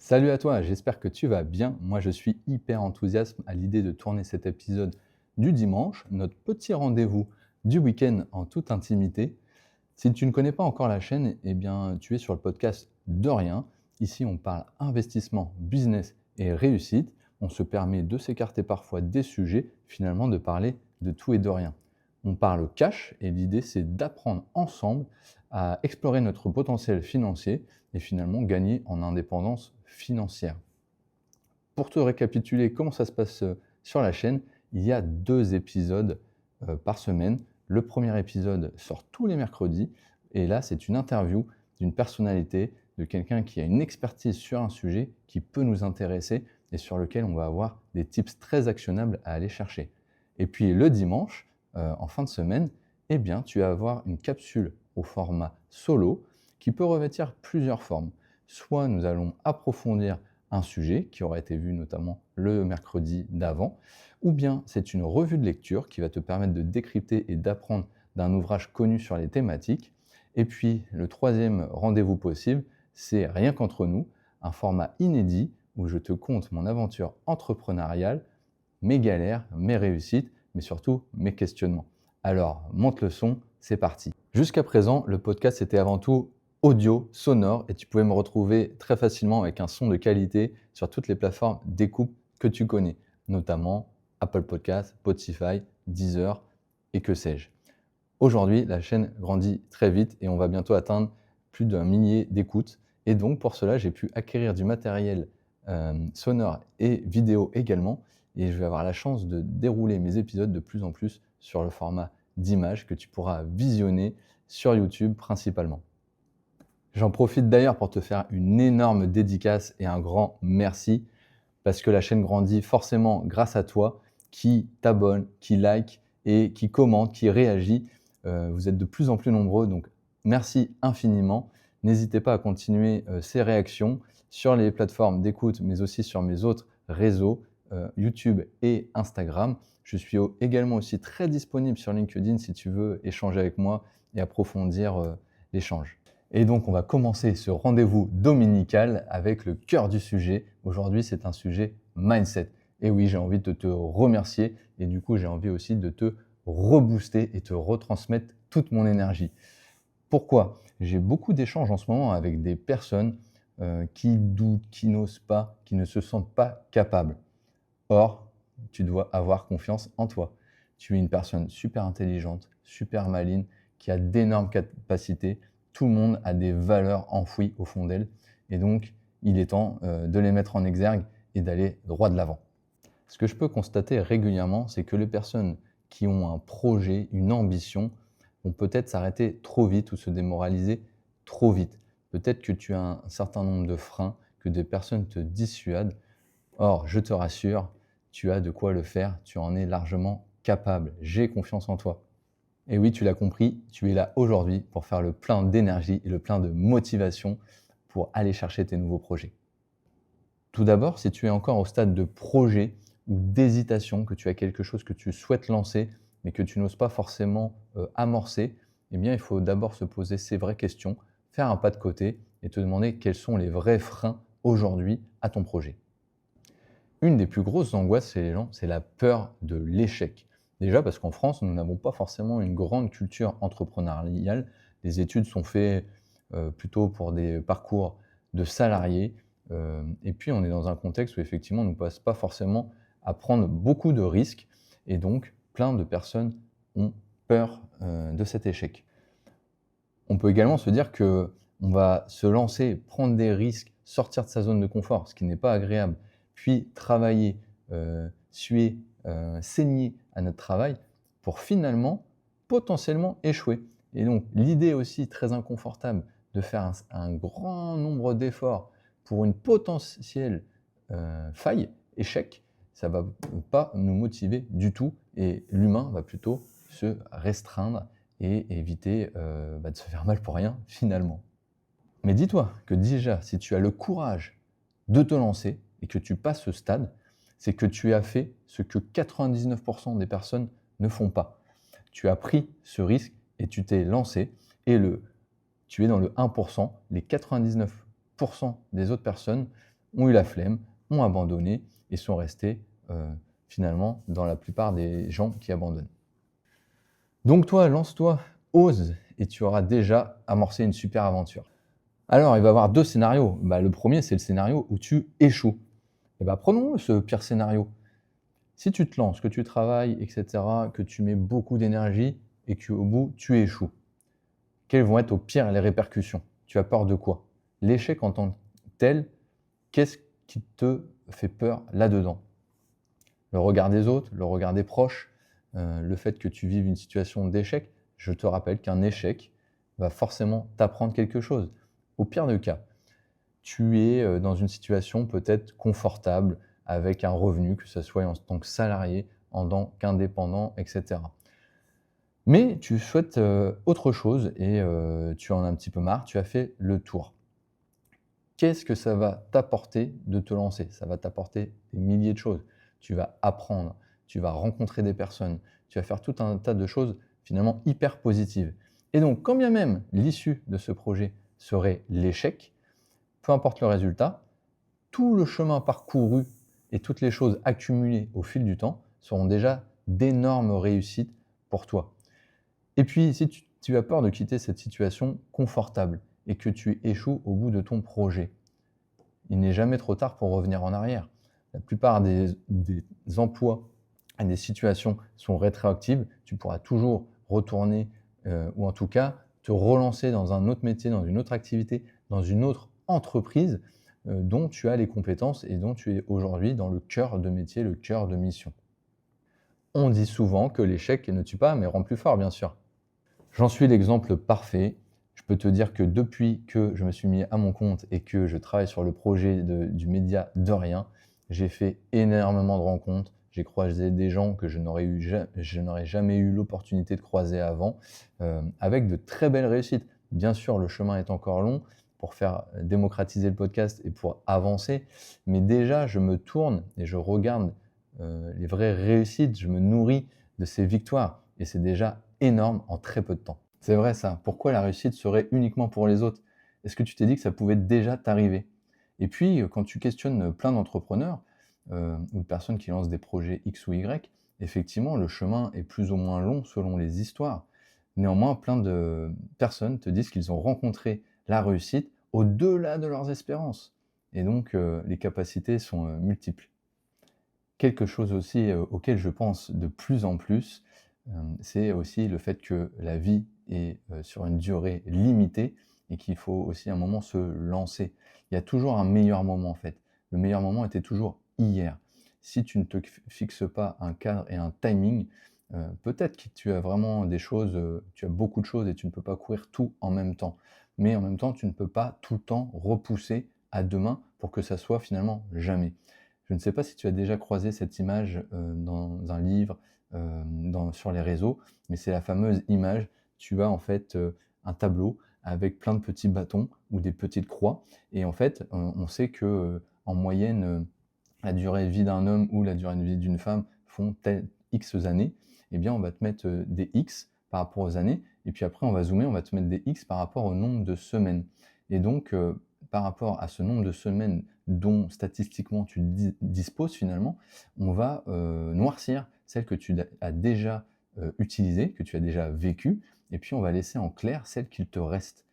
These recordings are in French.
Salut à toi, j'espère que tu vas bien. Moi, je suis hyper enthousiaste à l'idée de tourner cet épisode du dimanche, notre petit rendez-vous du week-end en toute intimité. Si tu ne connais pas encore la chaîne, eh bien, tu es sur le podcast de rien. Ici, on parle investissement, business et réussite. On se permet de s'écarter parfois des sujets, finalement de parler de tout et de rien. On parle cash et l'idée, c'est d'apprendre ensemble à explorer notre potentiel financier et finalement gagner en indépendance financière. Pour te récapituler comment ça se passe sur la chaîne, il y a 2 épisodes par semaine. Le premier épisode sort tous les mercredis et là, c'est une interview d'une personnalité, de quelqu'un qui a une expertise sur un sujet qui peut nous intéresser et sur lequel on va avoir des tips très actionnables à aller chercher. Et puis le dimanche, en fin de semaine, eh bien, tu vas avoir une capsule au format solo qui peut revêtir plusieurs formes. Soit nous allons approfondir un sujet qui aura été vu notamment le mercredi d'avant, ou bien c'est une revue de lecture qui va te permettre de décrypter et d'apprendre d'un ouvrage connu sur les thématiques. Et puis le troisième rendez-vous possible, c'est Rien qu'entre nous, un format inédit où je te conte mon aventure entrepreneuriale, mes galères, mes réussites, mais surtout mes questionnements. Alors, monte le son, c'est parti. Jusqu'à présent, le podcast était avant tout audio, sonore, et tu pouvais me retrouver très facilement avec un son de qualité sur toutes les plateformes d'écoute que tu connais, notamment Apple Podcasts, Spotify, Deezer et que sais-je. Aujourd'hui, la chaîne grandit très vite et on va bientôt atteindre plus d'un millier d'écoutes. Et donc, pour cela, j'ai pu acquérir du matériel sonore et vidéo également. Et je vais avoir la chance de dérouler mes épisodes de plus en plus sur le format d'image que tu pourras visionner sur YouTube principalement. J'en profite d'ailleurs pour te faire une énorme dédicace et un grand merci parce que la chaîne grandit forcément grâce à toi qui t'abonne, qui like et qui commente, qui réagit. Vous êtes de plus en plus nombreux, donc merci infiniment. N'hésitez pas à continuer ces réactions sur les plateformes d'écoute, mais aussi sur mes autres réseaux, YouTube et Instagram. Je suis également aussi très disponible sur LinkedIn si tu veux échanger avec moi et approfondir l'échange. Et donc, on va commencer ce rendez-vous dominical avec le cœur du sujet. Aujourd'hui, c'est un sujet mindset. Et oui, j'ai envie de te remercier et du coup, j'ai envie aussi de te rebooster et te retransmettre toute mon énergie. Pourquoi? J'ai beaucoup d'échanges en ce moment avec des personnes qui doutent, qui n'osent pas, qui ne se sentent pas capables. Or, tu dois avoir confiance en toi. Tu es une personne super intelligente, super maligne, qui a d'énormes capacités. Tout le monde a des valeurs enfouies au fond d'elle. Et donc, il est temps de les mettre en exergue et d'aller droit de l'avant. Ce que je peux constater régulièrement, c'est que les personnes qui ont un projet, une ambition, vont peut-être s'arrêter trop vite ou se démoraliser trop vite. Peut-être que tu as un certain nombre de freins, que des personnes te dissuadent. Or, je te rassure, tu as de quoi le faire, tu en es largement capable. J'ai confiance en toi. Et oui, tu l'as compris, tu es là aujourd'hui pour faire le plein d'énergie et le plein de motivation pour aller chercher tes nouveaux projets. Tout d'abord, si tu es encore au stade de projet ou d'hésitation, que tu as quelque chose que tu souhaites lancer, mais que tu n'oses pas forcément amorcer, eh bien, il faut d'abord se poser ces vraies questions, faire un pas de côté et te demander quels sont les vrais freins aujourd'hui à ton projet. Une des plus grosses angoisses chez les gens, c'est la peur de l'échec. Déjà parce qu'en France, nous n'avons pas forcément une grande culture entrepreneuriale. Les études sont faites plutôt pour des parcours de salariés. Et puis, on est dans un contexte où effectivement, on ne passe pas forcément à prendre beaucoup de risques. Et donc, plein de personnes ont peur de cet échec. On peut également se dire qu'on va se lancer, prendre des risques, sortir de sa zone de confort, ce qui n'est pas agréable, puis travailler, suer, saigner à notre travail pour finalement, potentiellement échouer. Et donc l'idée aussi très inconfortable de faire un grand nombre d'efforts pour une potentielle, faille, échec, ça va pas nous motiver du tout et l'humain va plutôt se restreindre et éviter de se faire mal pour rien finalement. Mais dis-toi que déjà, si tu as le courage de te lancer et que tu passes ce stade, c'est que tu as fait ce que 99% des personnes ne font pas. Tu as pris ce risque et tu t'es lancé et tu es dans le 1%. Les 99% des autres personnes ont eu la flemme, ont abandonné et sont restés finalement dans la plupart des gens qui abandonnent. Donc toi, lance-toi, ose et tu auras déjà amorcé une super aventure. Alors, il va y avoir 2 scénarios. Le premier, c'est le scénario où tu échoues. Prenons ce pire scénario. Si tu te lances, que tu travailles et cetera, que tu mets beaucoup d'énergie et qu'au bout, tu échoues, quelles vont être au pire les répercussions? Tu as peur de quoi? L'échec en tant que tel, qu'est-ce qui te fait peur là-dedans? Le regard des autres, le regard des proches, le fait que tu vives une situation d'échec? Je te rappelle qu'un échec va forcément t'apprendre quelque chose. Au pire des cas, tu es, dans une situation peut-être confortable avec un revenu, que ce soit en tant que salarié, en tant qu'indépendant et cetera. Mais tu souhaites, autre chose et tu en as un petit peu marre, tu as fait le tour. Qu'est-ce que ça va t'apporter de te lancer? Ça va t'apporter des milliers de choses. Tu vas apprendre, tu vas rencontrer des personnes, tu vas faire tout un tas de choses finalement hyper positives. Et donc quand bien même l'issue de ce projet serait l'échec, peu importe le résultat, tout le chemin parcouru et toutes les choses accumulées au fil du temps seront déjà d'énormes réussites pour toi. Et puis, si tu as peur de quitter cette situation confortable et que tu échoues au bout de ton projet, il n'est jamais trop tard pour revenir en arrière. La plupart des emplois et des situations sont rétroactives. Tu pourras toujours retourner ou en tout cas te relancer dans un autre métier, dans une autre activité, dans une autre entreprise dont tu as les compétences et dont tu es aujourd'hui dans le cœur de métier, le cœur de mission. On dit souvent que l'échec ne tue pas, mais rend plus fort, bien sûr. J'en suis l'exemple parfait. Je peux te dire que depuis que je me suis mis à mon compte et que je travaille sur le projet du média de rien, j'ai fait énormément de rencontres. J'ai croisé des gens que je n'aurais jamais eu l'opportunité de croiser avant, avec de très belles réussites. Bien sûr, le chemin est encore long pour faire démocratiser le podcast et pour avancer, mais déjà, je me tourne et je regarde les vraies réussites, je me nourris de ces victoires et c'est déjà énorme en très peu de temps. C'est vrai ça. Pourquoi la réussite serait uniquement pour les autres? Est-ce que tu t'es dit que ça pouvait déjà t'arriver? Et puis, quand tu questionnes plein d'entrepreneurs ou de personnes qui lancent des projets X ou Y, effectivement, le chemin est plus ou moins long selon les histoires. Néanmoins, plein de personnes te disent qu'ils ont rencontré la réussite au-delà de leurs espérances. Et donc, les capacités sont multiples. Quelque chose aussi, auquel je pense de plus en plus, c'est aussi le fait que la vie est, sur une durée limitée et qu'il faut aussi à un moment se lancer. Il y a toujours un meilleur moment en fait. Le meilleur moment était toujours hier. Si tu ne te fixes pas un cadre et un timing, peut-être que tu as vraiment des choses, tu as beaucoup de choses et tu ne peux pas courir tout en même temps. Mais en même temps, tu ne peux pas tout le temps repousser à demain pour que ça soit finalement jamais. Je ne sais pas si tu as déjà croisé cette image, dans un livre, sur les réseaux, mais c'est la fameuse image, tu as en fait, un tableau avec plein de petits bâtons ou des petites croix et en fait, on sait que, en moyenne, la durée de vie d'un homme ou la durée de vie d'une femme font tel X années. Eh bien, on va te mettre, des X par rapport aux années et puis après on va zoomer, on va te mettre des X par rapport au nombre de semaines et donc par rapport à ce nombre de semaines dont statistiquement tu disposes finalement, on va noircir celles que tu as déjà utilisées, que tu as déjà vécues, et puis on va laisser en clair celles qu'il te reste.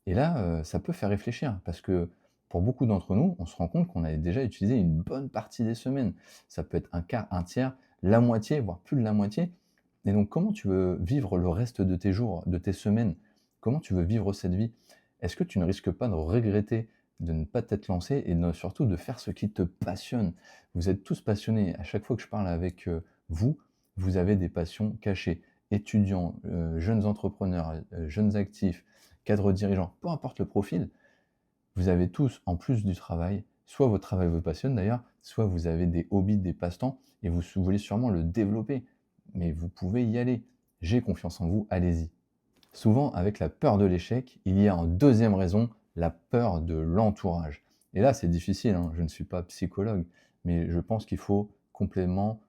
Et là, ça peut faire réfléchir parce que pour beaucoup d'entre nous, on se rend compte qu'on a déjà utilisé une bonne partie des semaines. Ça peut être un quart, un tiers, la moitié, voire plus de la moitié. Et donc, comment tu veux vivre le reste de tes jours, de tes semaines? Comment tu veux vivre cette vie? Est-ce que tu ne risques pas de regretter de ne pas t'être lancé et surtout de faire ce qui te passionne? Vous êtes tous passionnés. À chaque fois que je parle avec vous, vous avez des passions cachées. Étudiants, jeunes entrepreneurs, jeunes actifs, cadres dirigeants, peu importe le profil, vous avez tous, en plus du travail, soit votre travail vous passionne d'ailleurs, soit vous avez des hobbies, des passe-temps, et vous voulez sûrement le développer. Mais vous pouvez y aller. J'ai confiance en vous, allez-y. Souvent, avec la peur de l'échec, il y a en deuxième raison la peur de l'entourage. Et là, c'est difficile, hein, je ne suis pas psychologue, mais je pense qu'il faut complètement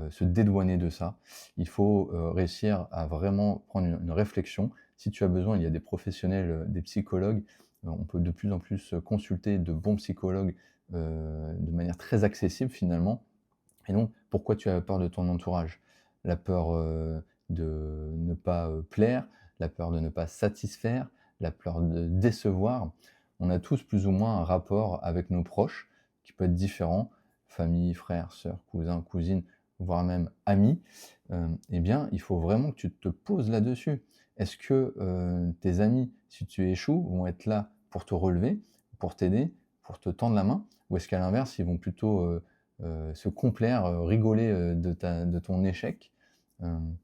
se dédouaner de ça. Il faut réussir à vraiment prendre une réflexion. Si tu as besoin, il y a des professionnels, des psychologues. On peut de plus en plus consulter de bons psychologues de manière très accessible finalement. Et donc, pourquoi tu as peur de ton entourage? La peur, de ne pas, plaire, la peur de ne pas satisfaire, la peur de décevoir. On a tous plus ou moins un rapport avec nos proches qui peut être différent, famille, frères, sœurs, cousins, cousines, voire même amis. Eh bien, il faut vraiment que tu te poses là-dessus. Est-ce que, tes amis, si tu échoues, vont être là pour te relever, pour t'aider, pour te tendre la main? Ou est-ce qu'à l'inverse, ils vont plutôt, se complaire, rigoler, de ton échec? Hem,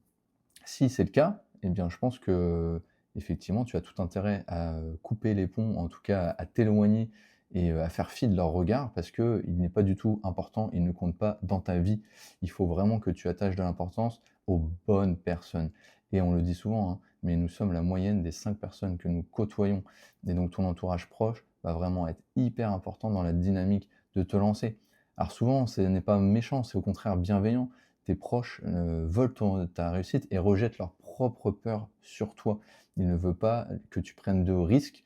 Si c'est le cas, eh bien, je pense qu'effectivement, tu as tout intérêt à, couper les ponts, en tout cas à t'éloigner et à faire fi de leur regard parce qu'il n'est pas du tout important, il ne compte pas dans ta vie. Il faut vraiment que tu attaches de l'importance aux bonnes personnes et on le dit souvent, hein, mais nous sommes la moyenne des 5 personnes que nous côtoyons et donc ton entourage proche va vraiment être hyper important dans la dynamique de te lancer. Alors souvent, ce n'est pas méchant, c'est au contraire bienveillant. Tes proches, veulent ta réussite et rejettent leur propre peur sur toi. Ils ne veulent pas que tu prennes de risques,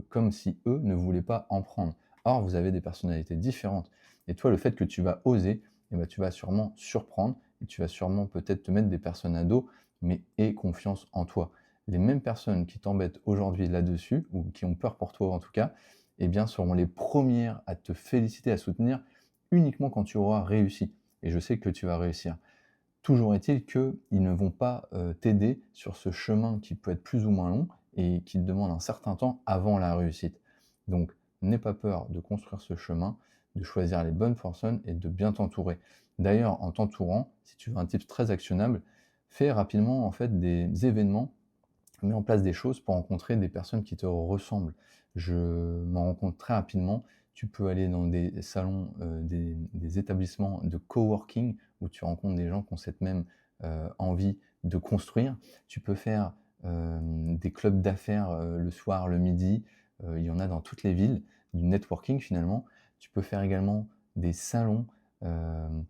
comme si eux ne voulaient pas en prendre. Or, vous avez des personnalités différentes et toi, le fait que tu vas oser, eh bah, tu vas sûrement surprendre et tu vas sûrement peut-être te mettre des personnes à dos, mais aie confiance en toi. Les mêmes personnes qui t'embêtent aujourd'hui là-dessus ou qui ont peur pour toi en tout cas, eh bien, seront les premières à te féliciter, à soutenir uniquement quand tu auras réussi et je sais que tu vas réussir. Toujours est-il qu'ils ne vont pas, t'aider sur ce chemin qui peut être plus ou moins long et qui te demande un certain temps avant la réussite. Donc n'aie pas peur de construire ce chemin, de choisir les bonnes personnes et de bien t'entourer. D'ailleurs, en t'entourant, si tu veux un tip très actionnable, fais rapidement en fait des événements, mets en place des choses pour rencontrer des personnes qui te ressemblent. Je m'en rends compte très rapidement. Tu peux aller dans des salons, des établissements de coworking où tu rencontres des gens qui ont cette même, envie de construire. Tu peux faire, des clubs d'affaires, le soir, le midi, il y en a dans toutes les villes, du networking finalement. Tu peux faire également des salons, hem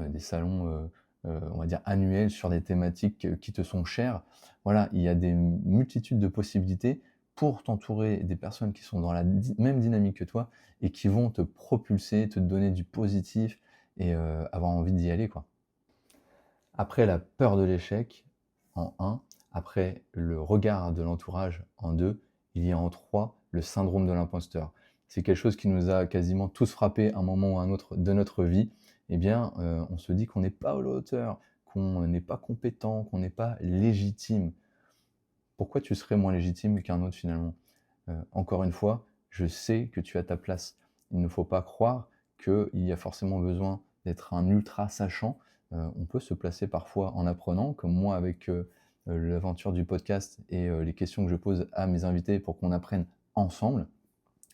des salons, on va dire annuels sur des thématiques, qui te sont chères. Voilà, il y a des multitudes de possibilités pour t'entourer des personnes qui sont dans la même dynamique que toi et qui vont te propulser, te donner du positif et avoir envie d'y aller, quoi. Après la peur de l'échec, en un, après le regard de l'entourage, en 2, il y a en 3 le syndrome de l'imposteur. C'est quelque chose qui nous a quasiment tous frappés à un moment ou à un autre de notre vie. Eh bien, on se dit qu'on n'est pas à la hauteur, qu'on n'est pas compétent, qu'on n'est pas légitime. Pourquoi tu serais moins légitime qu'un autre finalement? Encore une fois, je sais que tu as ta place. Il ne faut pas croire qu'il y a forcément besoin d'être un ultra sachant. On peut se placer parfois en apprenant, comme moi avec, l'aventure du podcast et les questions que je pose à mes invités pour qu'on apprenne ensemble.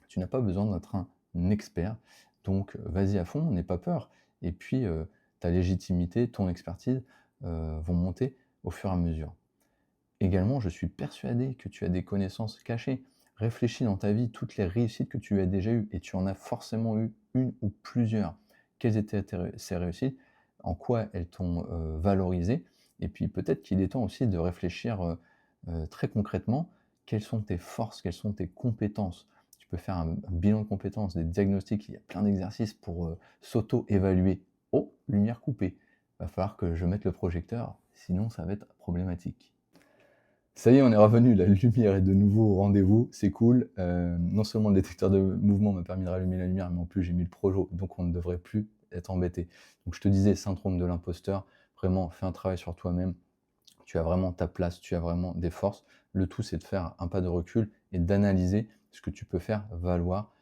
Tu n'as pas besoin d'être un expert, donc vas-y à fond, n'aie pas peur et puis, ta légitimité, ton expertise, vont monter au fur et à mesure. Également, je suis persuadé que tu as des connaissances cachées. Réfléchis dans ta vie toutes les réussites que tu as déjà eues et tu en as forcément eu une ou plusieurs. Quelles étaient ces réussites? En quoi elles t'ont valorisé? Et puis peut-être qu'il est temps aussi de réfléchir très concrètement, quelles sont tes forces, quelles sont tes compétences? Tu peux faire un bilan de compétences, des diagnostics, il y a plein d'exercices pour s'auto-évaluer. Oh, lumière coupée. Va falloir que je mette le projecteur, sinon ça va être problématique. Ça y est, on est revenu, la lumière est de nouveau au rendez-vous, c'est cool. Non seulement le détecteur de mouvement m'a permis de rallumer la lumière, mais en plus j'ai mis le projo, donc on ne devrait plus être embêté. Donc je te disais, syndrome de l'imposteur, vraiment fais un travail sur toi-même, tu as vraiment ta place, tu as vraiment des forces. Le tout, c'est de faire un pas de recul et d'analyser ce que tu peux faire valoir,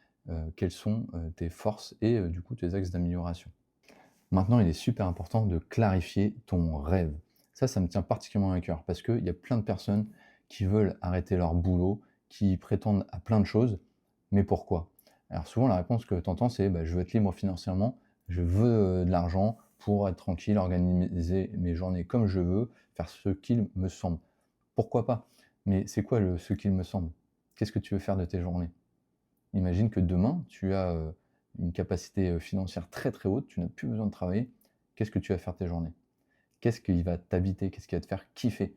quelles sont, tes forces et du coup tes axes d'amélioration. Maintenant, il est super important de clarifier ton rêve. Ça me tient particulièrement à cœur parce qu'il y a plein de personnes qui veulent arrêter leur boulot, qui prétendent à plein de choses, mais pourquoi? Alors souvent, la réponse que tu entends, c'est bah, je veux être libre financièrement, je veux de l'argent pour être tranquille, organiser mes journées comme je veux, faire ce qu'il me semble. Pourquoi pas? Mais c'est quoi ce qu'il me semble? Qu'est-ce que tu veux faire de tes journées? Imagine que demain, tu as, une capacité, financière très, très haute, tu n'as plus besoin de travailler. Qu'est-ce que tu vas faire de tes journées? Qu'est-ce qui va t'habiter? Qu'est-ce qui va te faire kiffer?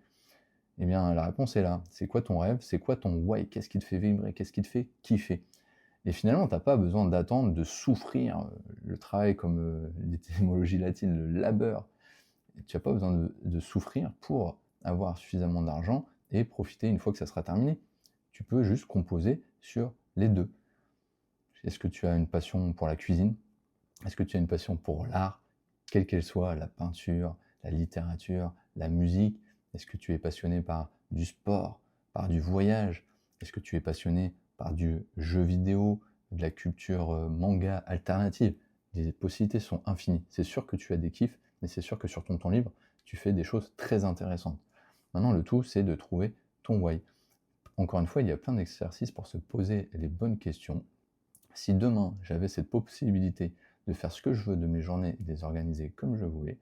Eh bien, la réponse est là. C'est quoi ton rêve? C'est quoi ton why? Qu'est-ce qui te fait vibrer? Qu'est-ce qui te fait kiffer? Et finalement, tu as pas besoin d'attendre, de souffrir, le travail comme, l'étymologie latine, le labeur. Tu as pas besoin de souffrir pour avoir suffisamment d'argent et profiter une fois que ça sera terminé. Tu peux juste composer sur les 2. Est-ce que tu as une passion pour la cuisine? Est-ce que tu as une passion pour l'art, quelle qu'elle soit, la peinture, la littérature, la musique? Est-ce que tu es passionné par du sport, par du voyage? Est-ce que tu es passionné par du jeu vidéo, de la culture manga alternative? Les possibilités sont infinies. C'est sûr que tu as des kiffs, mais c'est sûr que sur ton temps libre, tu fais des choses très intéressantes. Maintenant, le tout, c'est de trouver ton why. Encore une fois, il y a plein d'exercices pour se poser les bonnes questions. Si demain, j'avais cette possibilité de faire ce que je veux de mes journées et de les organiser comme je voulais,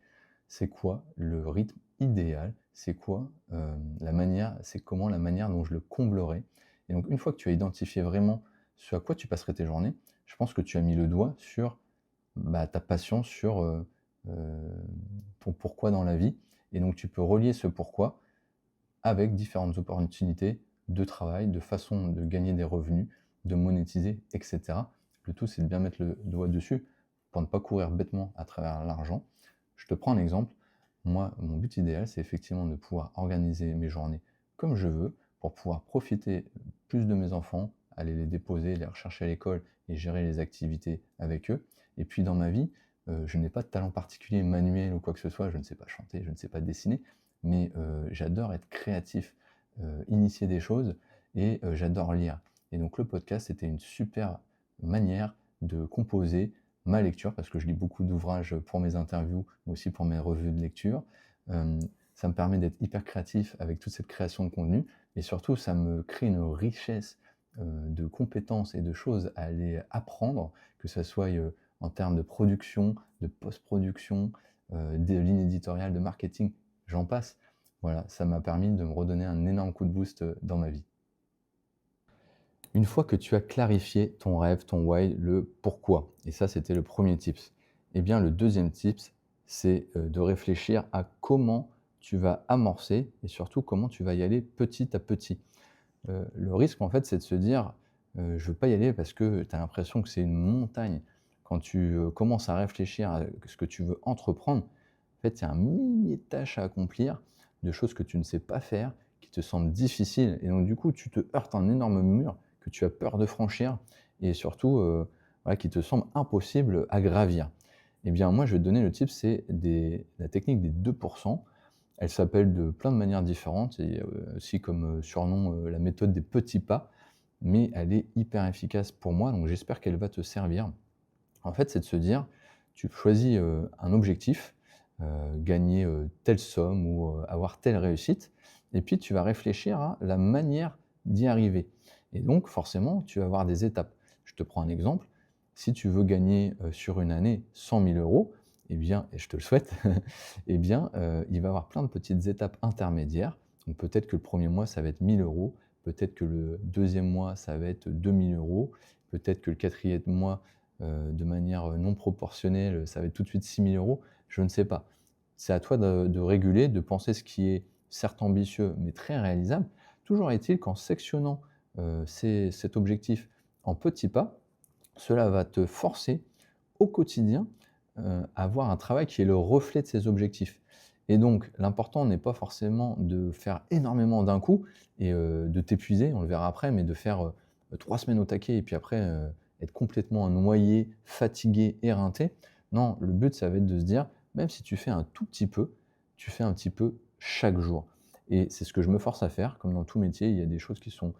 c'est quoi le rythme idéal? C'est quoi, c'est comment la manière dont je le comblerais? Et donc une fois que tu as identifié vraiment ce à quoi tu passerais tes journées, je pense que tu as mis le doigt sur, ta passion, sur, heu, ton pourquoi dans la vie et donc tu peux relier ce pourquoi avec différentes opportunités de travail, de façon de gagner des revenus, de monétiser, et cetera. Le tout, c'est de bien mettre le doigt dessus pour ne pas courir bêtement à travers l'argent. Je te prends un exemple. Moi, mon but idéal, c'est effectivement de pouvoir organiser mes journées comme je veux pour pouvoir profiter plus de mes enfants, aller les déposer, les rechercher à l'école et gérer les activités avec eux. Et puis dans ma vie, je n'ai pas de talent particulier manuel ou quoi que ce soit, je ne sais pas chanter, je ne sais pas dessiner, mais j'adore être créatif, initier des choses et j'adore lire. Et donc le podcast, c'était une super manière de composer ma lecture, parce que je lis beaucoup d'ouvrages pour mes interviews, mais aussi pour mes revues de lecture. Hem, Ça me permet d'être hyper créatif avec toute cette création de contenu et surtout ça me crée une richesse, de compétences et de choses à aller apprendre, que ça soit, en termes de production, de post-production, de ligne éditoriale, de marketing, j'en passe. Voilà, ça m'a permis de me redonner un énorme coup de boost, dans ma vie. Une fois que tu as clarifié ton rêve, ton why, le pourquoi, et ça c'était le premier tips, eh bien le deuxième tips, c'est, de réfléchir à comment tu vas amorcer et surtout comment tu vas y aller petit à petit. Le risque en fait, c'est de se dire, «Je veux pas y aller» parce que tu as l'impression que c'est une montagne. Quand tu, commences à réfléchir à ce que tu veux entreprendre, en fait, il y a un millier de tâches à accomplir, de choses que tu ne sais pas faire, qui te semblent difficiles et donc du coup, tu te heurtes à un énorme mur que tu as peur de franchir et surtout, voilà, qui te semble impossible à gravir. Eh bien, moi, je vais te donner le tip, c'est la technique des 2. Elle s'appelle de plein de manières différentes et aussi comme, surnom, la méthode des petits pas, mais elle est hyper efficace pour moi, donc j'espère qu'elle va te servir. En fait, c'est de se dire, tu choisis, un objectif, gagner, telle somme ou, avoir telle réussite et puis tu vas réfléchir à la manière d'y arriver et donc forcément, tu vas avoir des étapes. Je te prends un exemple, si tu veux gagner, sur une année 100 000 € eh bien et je te le souhaite, eh bien, il va y avoir plein de petites étapes intermédiaires. Donc peut-être que le premier mois, ça va être 1 000 €, peut-être que le deuxième mois, ça va être 2 000 €, peut-être que le quatrième mois, de manière, non proportionnelle, ça va être tout de suite 6 000 €, je ne sais pas. C'est à toi de réguler, de penser ce qui est certes ambitieux, mais très réalisable. Toujours est-il qu'en sectionnant, cet objectif en petits pas, cela va te forcer au quotidien, à avoir un travail qui est le reflet de ces objectifs et donc l'important n'est pas forcément de faire énormément d'un coup et de t'épuiser, on le verra après, mais de faire, 3 semaines au taquet et puis après, être complètement noyé, fatigué, éreinté. Non, le but, ça va être de se dire: «Même si tu fais un tout petit peu, tu fais un petit peu chaque jour» et c'est ce que je me force à faire. Comme dans tout métier, il y a des choses qui sont,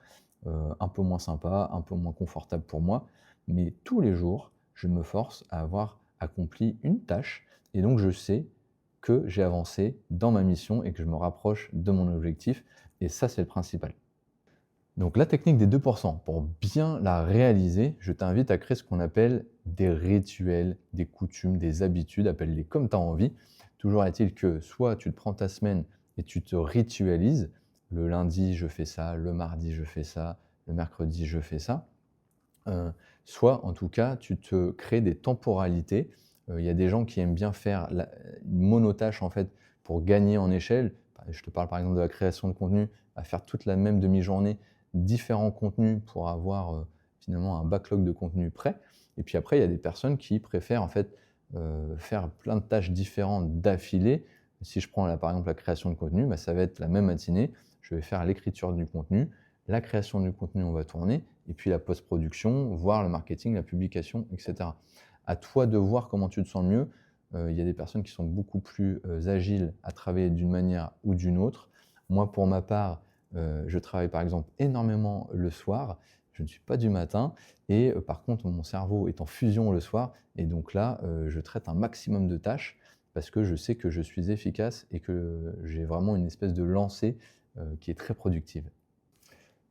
un peu moins sympas, un peu moins confortables pour moi, mais tous les jours, je me force à avoir accompli une tâche et donc je sais que j'ai avancé dans ma mission et que je me rapproche de mon objectif et ça, c'est le principal. Donc la technique des 2 pour bien la réaliser, je t'invite à créer ce qu'on appelle des rituels, des coutumes, des habitudes, appelle-les comme tu as envie. Toujours est-il que soit tu te prends ta semaine et tu te ritualises, le lundi je fais ça, le mardi je fais ça, le mercredi je fais ça. Soit en tout cas, tu te crées des temporalités. Il y a des gens qui aiment bien faire une monotâche en fait pour gagner en échelle. Je te parle par exemple de la création de contenu, à faire toute la même demi-journée, différents contenus pour avoir, finalement un backlog de contenu prêt. Et puis après, il y a des personnes qui préfèrent en fait faire plein de tâches différentes d'affilée. Si je prends là par exemple la création de contenu, bah, ça va être la même matinée, je vais faire l'écriture du contenu, la création du contenu, on va tourner, et puis la post-production, voire le marketing, la publication, etc. À toi de voir comment tu te sens le mieux. Il y a des personnes qui sont beaucoup plus agiles à travailler d'une manière ou d'une autre. Moi, pour ma part, je travaille par exemple énormément le soir. Je ne suis pas du matin et par contre, mon cerveau est en fusion le soir et donc là, je traite un maximum de tâches parce que je sais que je suis efficace et que j'ai vraiment une espèce de lancée qui est très productive.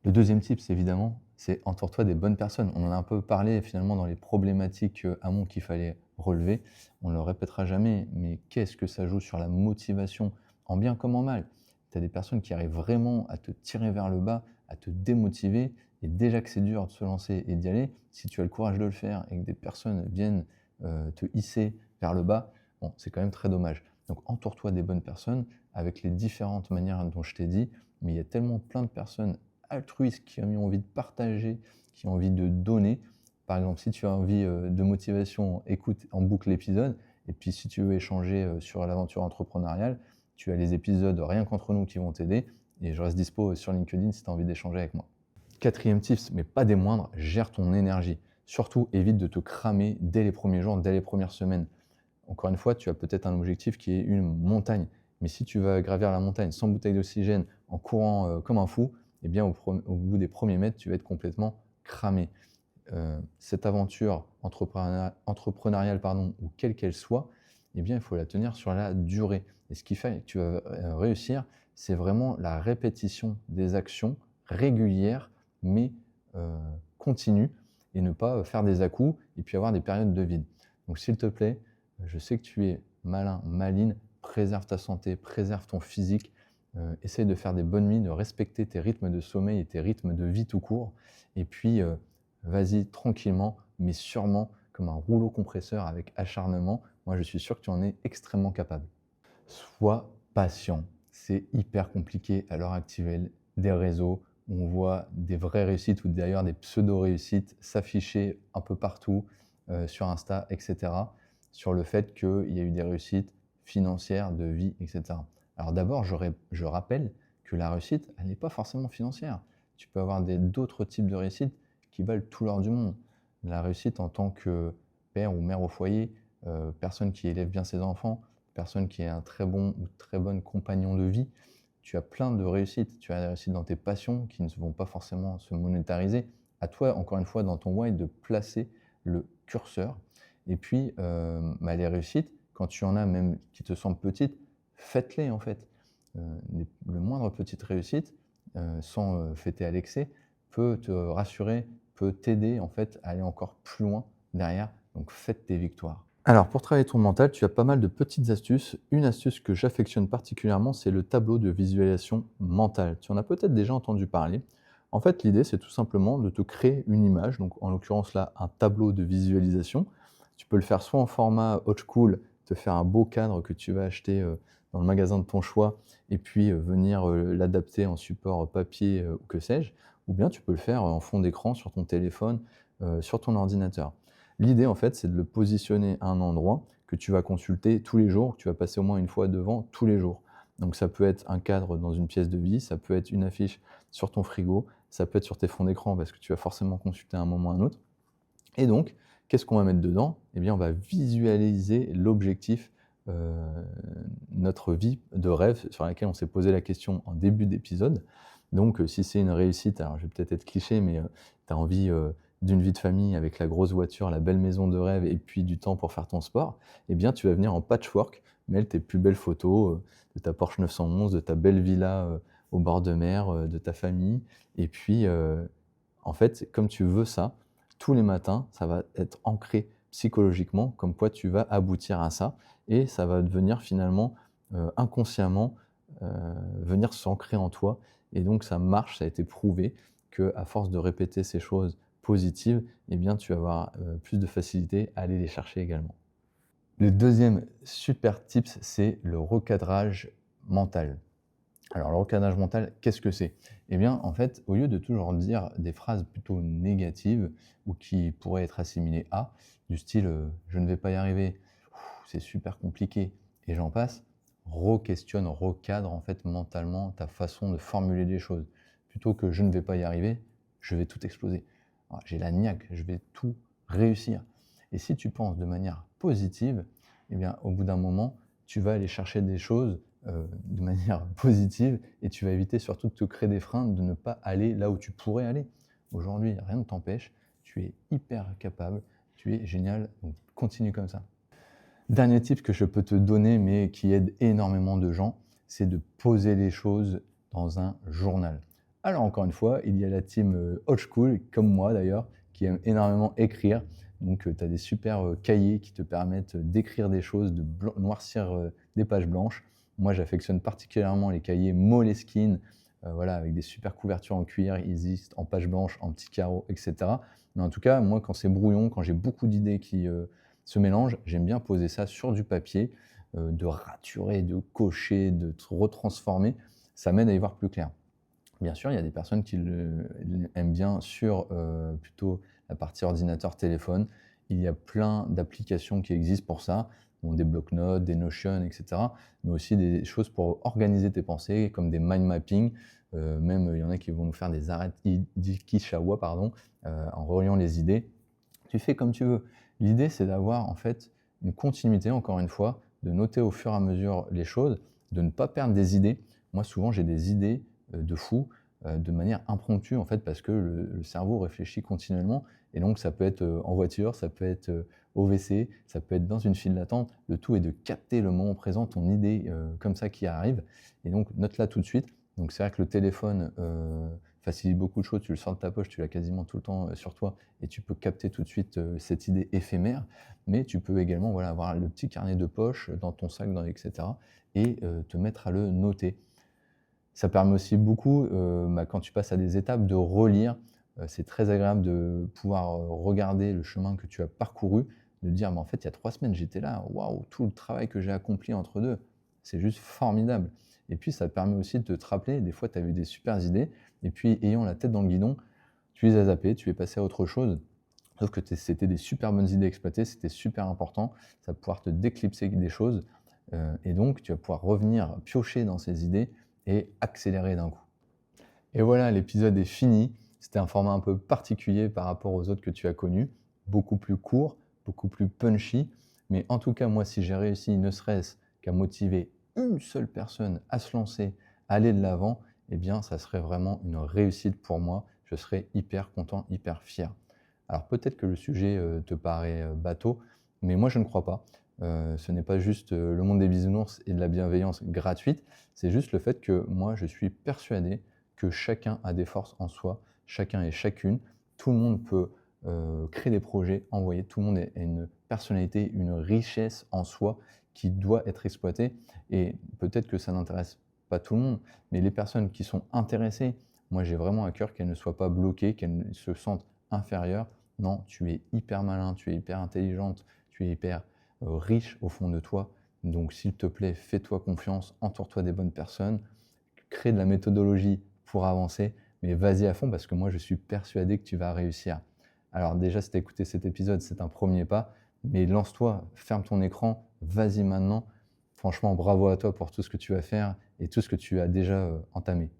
Le deuxième tips, évidemment, c'est entoure-toi des bonnes personnes. On en a un peu parlé finalement dans les problématiques amont qu'il fallait relever. On ne le répétera jamais, mais qu'est-ce que ça joue sur la motivation, en bien comme en mal? Tu as des personnes qui arrivent vraiment à te tirer vers le bas, à te démotiver, et déjà que c'est dur de se lancer et d'y aller, si tu as le courage de le faire et que des personnes viennent te hisser vers le bas, bon, c'est quand même très dommage. Donc entoure-toi des bonnes personnes avec les différentes manières dont je t'ai dit, mais il y a tellement plein de personnes altruistes qui ont envie de partager, qui ont envie de donner. Par exemple, si tu as envie de motivation, écoute en boucle l'épisode. Et puis si tu veux échanger sur l'aventure entrepreneuriale, tu as les épisodes Rien qu'entre nous qui vont t'aider. Et je reste dispo sur LinkedIn si tu as envie d'échanger avec moi. Quatrième tips, mais pas des moindres, gère ton énergie. Surtout, évite de te cramer dès les premiers jours, dès les premières semaines. Encore une fois, tu as peut-être un objectif qui est une montagne. Mais si tu vas gravir la montagne sans bouteille d'oxygène, en courant comme un fou, eh bien, au bout des premiers mètres, tu vas être complètement cramé. Cette aventure entrepreneuriale, ou quelle qu'elle soit, eh bien, il faut la tenir sur la durée. Et ce qui fait que tu vas réussir, c'est vraiment la répétition des actions régulières, mais continues, et ne pas faire des à-coups et puis avoir des périodes de vide. Donc, s'il te plaît, je sais que tu es malin, maline, préserve ta santé, préserve ton physique, essaye de faire des bonnes nuits, de respecter tes rythmes de sommeil et tes rythmes de vie tout court. Et puis, vas-y tranquillement, mais sûrement comme un rouleau compresseur avec acharnement. Moi, je suis sûr que tu en es extrêmement capable. Sois patient. C'est hyper compliqué à l'heure actuelle des réseaux où on voit des vraies réussites ou d'ailleurs des pseudo-réussites s'afficher un peu partout sur Insta, etc. sur le fait qu'il y a eu des réussites financières, de vie, etc. Alors d'abord, je rappelle que la réussite, elle n'est pas forcément financière. Tu peux avoir d'autres types de réussites qui valent tout l'or du monde. La réussite en tant que père ou mère au foyer, personne qui élève bien ses enfants, personne qui est un très bon ou très bonne compagnon de vie, tu as plein de réussites. Tu as des réussites dans tes passions qui ne vont pas forcément se monétariser. À toi, encore une fois, dans ton why, de placer le curseur. Et puis, les réussites, quand tu en as même qui te semblent petites, faites-les en fait. Le moindre petite réussite, sans fêter à l'excès, peut te rassurer, peut t'aider en fait à aller encore plus loin derrière. Donc faites tes victoires. Alors pour travailler ton mental, tu as pas mal de petites astuces. Une astuce que j'affectionne particulièrement, c'est le tableau de visualisation mentale. Tu en as peut-être déjà entendu parler. En fait, l'idée, c'est tout simplement de te créer une image, donc en l'occurrence là, un tableau de visualisation. Tu peux le faire soit en format old school, te faire un beau cadre que tu vas acheter dans le magasin de ton choix, et puis venir l'adapter en support papier ou que sais-je, ou bien tu peux le faire en fond d'écran sur ton téléphone, sur ton ordinateur. L'idée, en fait, c'est de le positionner à un endroit que tu vas consulter tous les jours, que tu vas passer au moins une fois devant tous les jours. Donc ça peut être un cadre dans une pièce de vie, ça peut être une affiche sur ton frigo, ça peut être sur tes fonds d'écran parce que tu vas forcément consulter à un moment ou à un autre. Et donc, qu'est-ce qu'on va mettre dedans? Eh bien, on va visualiser l'objectif, notre vie de rêve sur laquelle on s'est posé la question en début d'épisode. Donc, si c'est une réussite, alors je vais peut-être être cliché, mais tu as envie d'une vie de famille avec la grosse voiture, la belle maison de rêve et puis du temps pour faire ton sport, eh bien, tu vas venir en patchwork, mettre tes plus belles photos de ta Porsche 911, de ta belle villa au bord de mer, de ta famille. Et puis, en fait, comme tu veux ça, tous les matins, ça va être ancré psychologiquement, comme quoi tu vas aboutir à ça, et ça va devenir finalement inconsciemment venir s'ancrer en toi. Et donc ça marche, ça a été prouvé qu'à force de répéter ces choses positives, eh bien, tu vas avoir plus de facilité à aller les chercher également. Le deuxième super tips, c'est le recadrage mental. Alors, le recadrage mental, qu'est-ce que c'est? Eh bien, en fait, au lieu de toujours dire des phrases plutôt négatives ou qui pourraient être assimilées à, du style je ne vais pas y arriver, c'est super compliqué, et j'en passe, re-questionne, recadre en fait mentalement ta façon de formuler les choses. Plutôt que je ne vais pas y arriver, je vais tout exploser. Ah, j'ai la niaque, je vais tout réussir. Et si tu penses de manière positive, eh bien, au bout d'un moment, tu vas aller chercher des choses de manière positive et tu vas éviter surtout de te créer des freins, de ne pas aller là où tu pourrais aller. Aujourd'hui, rien ne t'empêche, tu es hyper capable, tu es génial, donc continue comme ça. Dernier tip que je peux te donner, mais qui aide énormément de gens, c'est de poser les choses dans un journal. Alors encore une fois, il y a la team old school, comme moi d'ailleurs, qui aime énormément écrire. Donc tu as des super cahiers qui te permettent d'écrire des choses, de noircir des pages blanches. Moi j'affectionne particulièrement les cahiers Moleskine, voilà, avec des super couvertures en cuir, ils existent en page blanche, en petits carreaux, etc. Mais en tout cas, moi quand c'est brouillon, quand j'ai beaucoup d'idées qui ce mélange, j'aime bien poser ça sur du papier, de raturer, de cocher, de retransformer. Ça m'aide à y voir plus clair. Bien sûr, il y a des personnes qui aiment bien sur plutôt la partie ordinateur, téléphone. Il y a plein d'applications qui existent pour ça. Bon, des bloc-notes, des Notion, etc. Mais aussi des choses pour organiser tes pensées, comme des mind mapping. Même, il y en a qui vont nous faire des arrêts d'Ikishawa, pardon, en reliant les idées. Tu fais comme tu veux. L'idée, c'est d'avoir en fait une continuité, encore une fois, de noter au fur et à mesure les choses, de ne pas perdre des idées. Moi, souvent, j'ai des idées de fou, de manière impromptue, en fait, parce que le cerveau réfléchit continuellement. Et donc, ça peut être en voiture, ça peut être au WC, ça peut être dans une file d'attente. Le tout est de capter le moment présent, ton idée comme ça qui arrive. Et donc, note-la tout de suite. Donc, c'est vrai que le téléphone facilite beaucoup de choses. Tu le sors de ta poche, tu l'as quasiment tout le temps sur toi et tu peux capter tout de suite cette idée éphémère. Mais tu peux également voilà, avoir le petit carnet de poche dans ton sac, etc. et te mettre à le noter. Ça permet aussi beaucoup, quand tu passes à des étapes, de relire. C'est très agréable de pouvoir regarder le chemin que tu as parcouru, de dire: «Mais en fait, il y a 3 semaines, j'étais là. Waouh, tout le travail que j'ai accompli entre 2, c'est juste formidable», et puis ça permet aussi de te rappeler, des fois, tu as eu des super idées et puis ayant la tête dans le guidon, tu les as zappées, tu es passé à autre chose. Sauf que c'était des super bonnes idées exploitées, c'était super important. Ça va pouvoir te déclipser des choses, et donc tu vas pouvoir revenir piocher dans ces idées et accélérer d'un coup. Et voilà, l'épisode est fini. C'était un format un peu particulier par rapport aux autres que tu as connus, beaucoup plus court, beaucoup plus punchy. Mais en tout cas, moi, si j'ai réussi ne serait-ce qu'à motiver une seule personne à se lancer, à aller de l'avant, eh bien, ça serait vraiment une réussite pour moi. Je serais hyper content, hyper fier. Alors peut-être que le sujet te paraît bateau, mais moi je ne crois pas. Ce n'est pas juste le monde des bisounours et de la bienveillance gratuite, c'est juste le fait que moi je suis persuadé que chacun a des forces en soi, chacun et chacune. Tout le monde peut créer des projets, envoyer. Tout le monde a une personnalité, une richesse en soi qui doit être exploitée. Et peut-être que ça n'intéresse pas tout le monde, mais les personnes qui sont intéressées, moi j'ai vraiment à cœur qu'elles ne soient pas bloquées, qu'elles ne se sentent inférieures. Non, tu es hyper malin, tu es hyper intelligente, tu es hyper riche au fond de toi. Donc s'il te plaît, fais-toi confiance, entoure-toi des bonnes personnes, crée de la méthodologie pour avancer, mais vas-y à fond parce que moi je suis persuadé que tu vas réussir. Alors déjà, si tu as écouté cet épisode, c'est un premier pas, mais lance-toi, ferme ton écran, vas-y maintenant. Franchement, bravo à toi pour tout ce que tu vas faire et tout ce que tu as déjà entamé.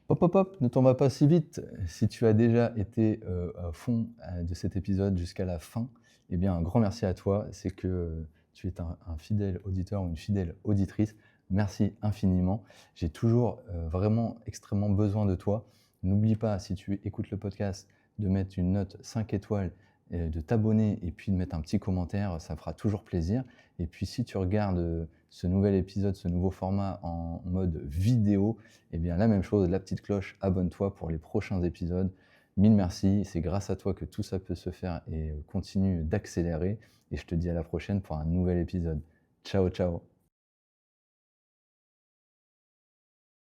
Hop, hop, hop, ne t'en vas pas si vite. Si tu as déjà été à fond de cet épisode jusqu'à la fin, eh bien un grand merci à toi. C'est que tu es un fidèle auditeur ou une fidèle auditrice. Merci infiniment. J'ai toujours vraiment extrêmement besoin de toi. N'oublie pas, si tu écoutes le podcast, de mettre une note 5 étoiles, de t'abonner et puis de mettre un petit commentaire. Ça fera toujours plaisir. Et puis si tu regardes ce nouvel épisode, ce nouveau format en mode vidéo, eh bien la même chose, la petite cloche, abonne-toi pour les prochains épisodes. Mille merci, c'est grâce à toi que tout ça peut se faire et continue d'accélérer. Et je te dis à la prochaine pour un nouvel épisode. Ciao, ciao.